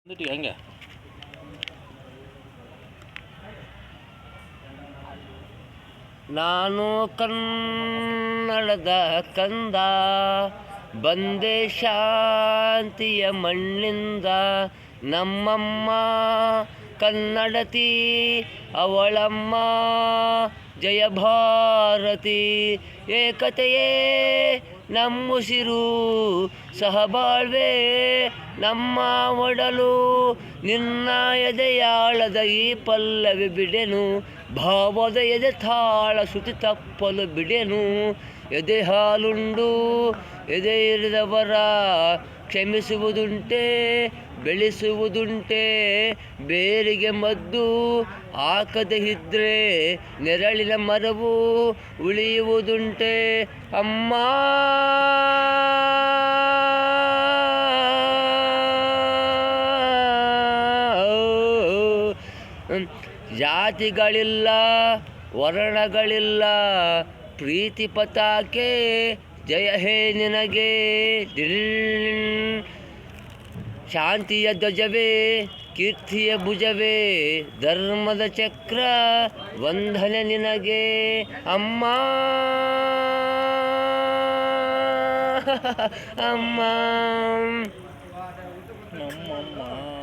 ಹೆಂಗೆ ನಾನು ಕನ್ನಡದ ಕಂದ ಬಂದೆ ಶಾಂತಿಯ ಮಣ್ಣಿಂದ. ನಮ್ಮಮ್ಮ ಕನ್ನಡತಿ ಅವಳಮ್ಮ ಜಯ ಭಾರತಿ. ಏಕತೆಯೇ ನಮ್ಮುಸಿರು ಸಹಬಾಳ್ವೆ ನಮ್ಮ ಒಡಲು. ನಿನ್ನ ಎದೆಯಾಳದ ಈ ಪಲ್ಲವಿ ಬಿಡೆನು, ಭಾವದ ಎದೆ ತಾಳ ಶ್ರುತಿ ತಪ್ಪಲು ಬಿಡೆನು. ಎದೆ ಹಾಲುಂಡು ಎದೆ ಇರಿದವರ ಕ್ಷಮಿಸುವುದುಂಟೆ, ಬೆಳೆಸುವುದುಂಟೆ. ಬೇರಿಗೆ ಮದ್ದು ಹಾಕದೆ ಇದ್ರೆ ನೆರಳಿನ ಮರವು ಉಳಿಯುವುದುಂಟೆ. ಅಮ್ಮ ಜಾತಿಗಳಿಲ್ಲ, ವರ್ಣಗಳಿಲ್ಲ, ಪ್ರೀತಿ ಪತಾಕೆ ಜಯ ಹೇ ನಿನಗೆ. ಶಾಂತಿಯ ಧ್ವಜವೇ, ಕೀರ್ತಿಯ ಭುಜವೇ, ಧರ್ಮದ ಚಕ್ರ ವಂದನೆ ನಿನಗೆ. ಅಮ್ಮ ಅಮ್ಮ ನಮ್ಮಮ್ಮ.